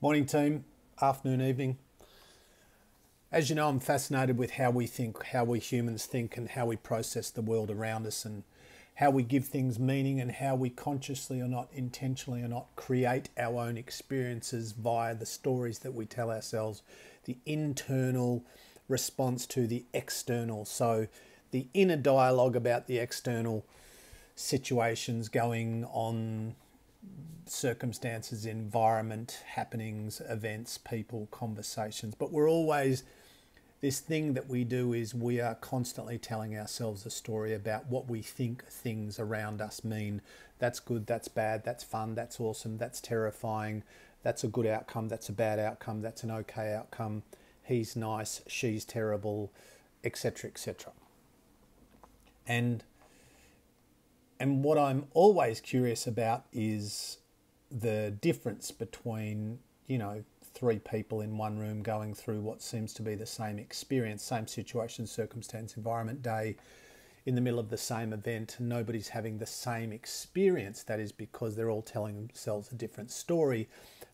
Morning team, afternoon, evening. As you know, I'm fascinated with how we think, how we humans think, and how we process the world around us, and how we give things meaning, and how we consciously or not, intentionally or not, create our own experiences via the stories that we tell ourselves, the internal response to the external. So the inner dialogue about the external situations going on, circumstances, environment, happenings, events, people, conversations. But we're always, this thing that we do is we are constantly telling ourselves a story about what we think things around us mean. That's good, that's bad, that's fun, that's awesome, that's terrifying, that's a good outcome, that's a bad outcome, that's an okay outcome, he's nice, she's terrible, etc., etc. And and what I'm always curious about is the difference between, three people in one room going through what seems to be the same experience, same situation, circumstance, environment, day, in the middle of the same event, and nobody's having the same experience. That is because they're all telling themselves a different story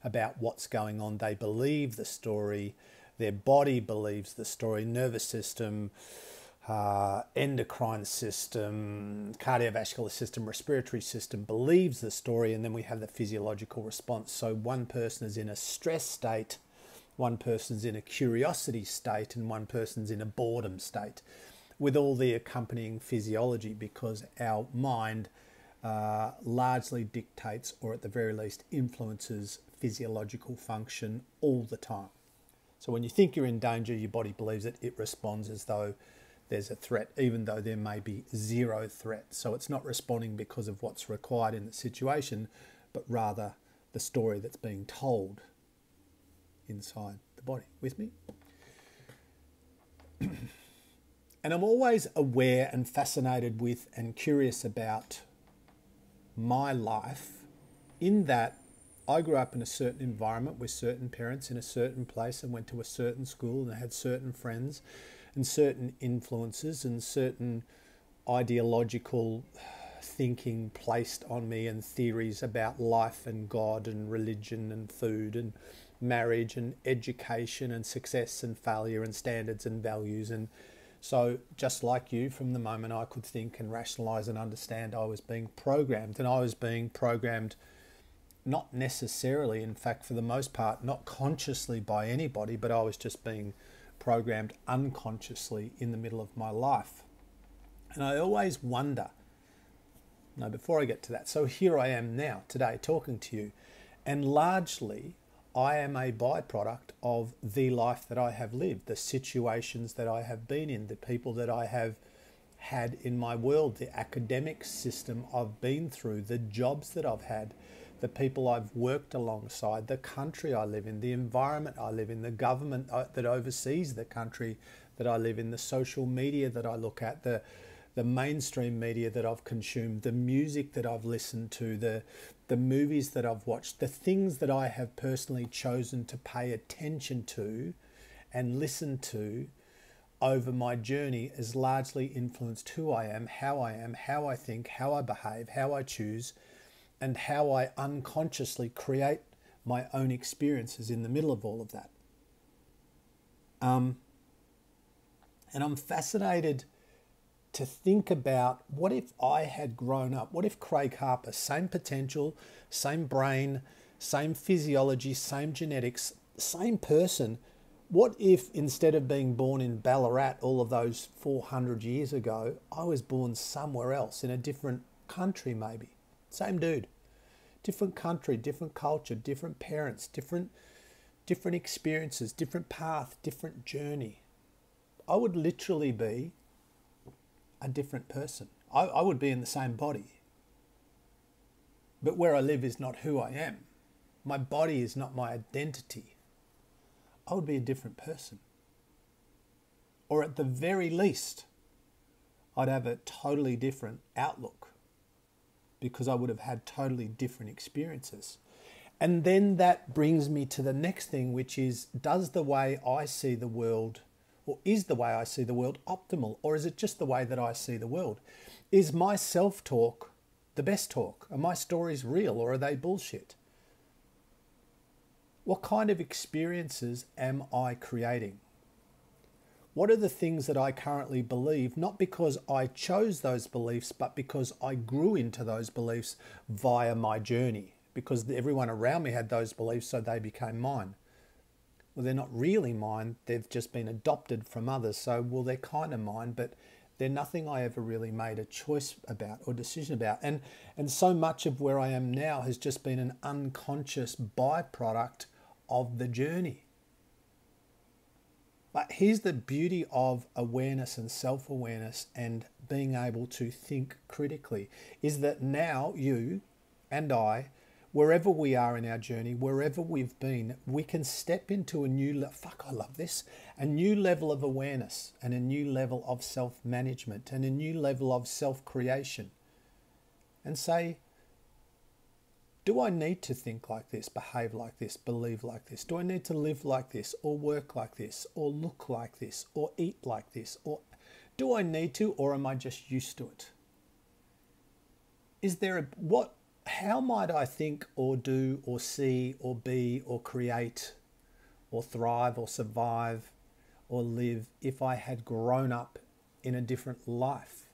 about what's going on. They believe the story, their body believes the story, nervous system, endocrine system, cardiovascular system, respiratory system believes the story, and then we have the physiological response. So one person is in a stress state, one person's in a curiosity state, and one person's in a boredom state, with all the accompanying physiology, because our mind largely dictates, or at the very least influences, physiological function all the time. So when you think you're in danger, your body believes it, it responds as though there's a threat, even though there may be zero threat. So it's not responding because of what's required in the situation, but rather the story that's being told inside the body. With me? And I'm always aware and fascinated with and curious about my life, in that I grew up in a certain environment with certain parents in a certain place, and went to a certain school and had certain friends and certain influences and certain ideological thinking placed on me, and theories about life and God and religion and food and marriage and education and success and failure and standards and values. And so just like you, from the moment I could think and rationalize and understand, I was being programmed. And I was being programmed not necessarily, in fact, for the most part, not consciously by anybody, but I was just being programmed unconsciously in the middle of my life. And I always wonder, no, before I get to that, so here I am now, today, talking to you, and largely I am a byproduct of the life that I have lived, the situations that I have been in, the people that I have had in my world, the academic system I've been through, the jobs that I've had, the people I've worked alongside, the country I live in, the environment I live in, the government that oversees the country that I live in, the social media that I look at, the mainstream media that I've consumed, the music that I've listened to, the movies that I've watched, the things that I have personally chosen to pay attention to and listen to over my journey has largely influenced who I am, how I think, how I behave, how I choose, and how I unconsciously create my own experiences in the middle of all of that. And I'm fascinated to think about, what if I had grown up, what if Craig Harper, same potential, same brain, same physiology, same genetics, same person, what if instead of being born in Ballarat all of those 400 years ago, I was born somewhere else, in a different country maybe? Same dude, different country, different culture, different parents, different experiences, different path, different journey. I would literally be a different person. I would be in the same body, but where I live is not who I am. My body is not my identity. I would be a different person. Or at the very least, I'd have a totally different outlook, because I would have had totally different experiences. And then that brings me to the next thing, which is, does the way I see the world, or is the way I see the world optimal? Or is it just the way that I see the world? Is my self-talk the best talk? Are my stories real, or are they bullshit? What kind of experiences am I creating? What are the things that I currently believe, not because I chose those beliefs, but because I grew into those beliefs via my journey? Because everyone around me had those beliefs, so they became mine. Well, they're not really mine, they've just been adopted from others. So, well, they're kind of mine, but they're nothing I ever really made a choice about or decision about. And so much of where I am now has just been an unconscious byproduct of the journey. But here's the beauty of awareness and self-awareness and being able to think critically, is that now you and I, wherever we are in our journey, wherever we've been, we can step into a new, I love this, a new level of awareness and a new level of self-management and a new level of self-creation, and say, do I need to think like this, behave like this, believe like this? Do I need to live like this, or work like this, or look like this, or eat like this? Or do I need to, or am I just used to it? Is there a, what, how might I think or do or see or be or create or thrive or survive or live if I had grown up in a different life?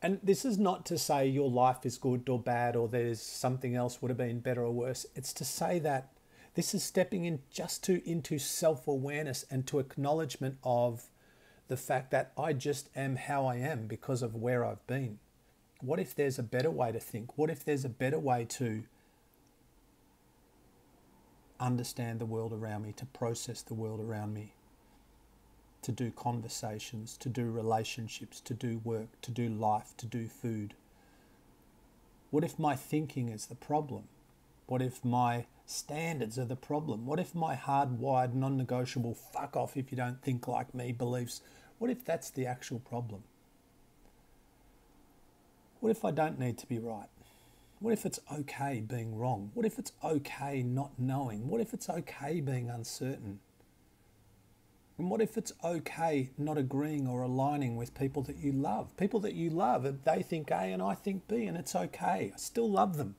And this is not to say your life is good or bad or there's something else would have been better or worse. It's to say that this is stepping in just into self-awareness and to acknowledgement of the fact that I just am how I am because of where I've been. What if there's a better way to think? What if there's a better way to understand the world around me, to process the world around me, to do conversations, to do relationships, to do work, to do life, to do food? What if my thinking is the problem? What if my standards are the problem? What if my hardwired, non-negotiable, fuck off if you don't think like me beliefs, what if that's the actual problem? What if I don't need to be right? What if it's okay being wrong? What if it's okay not knowing? What if it's okay being uncertain? And what if it's okay not agreeing or aligning with people that you love? People that you love, they think A and I think B, and it's okay. I still love them.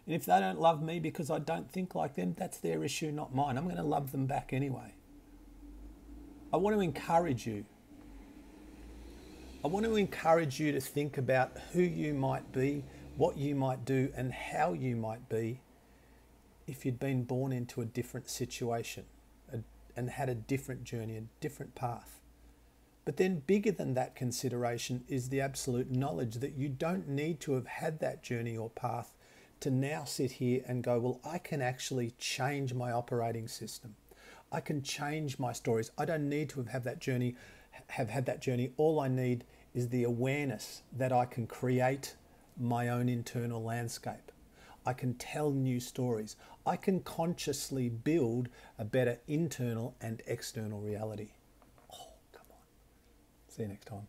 And if they don't love me because I don't think like them, that's their issue, not mine. I'm going to love them back anyway. I want to encourage you. I want to encourage you to think about who you might be, what you might do, and how you might be if you'd been born into a different situation and had a different journey, a different path. But then bigger than that consideration is the absolute knowledge that you don't need to have had that journey or path to now sit here and go, well, I can actually change my operating system. I can change my stories. I don't need to have had that journey. All I need is the awareness that I can create my own internal landscape. I can tell new stories. I can consciously build a better internal and external reality. Oh, come on. See you next time.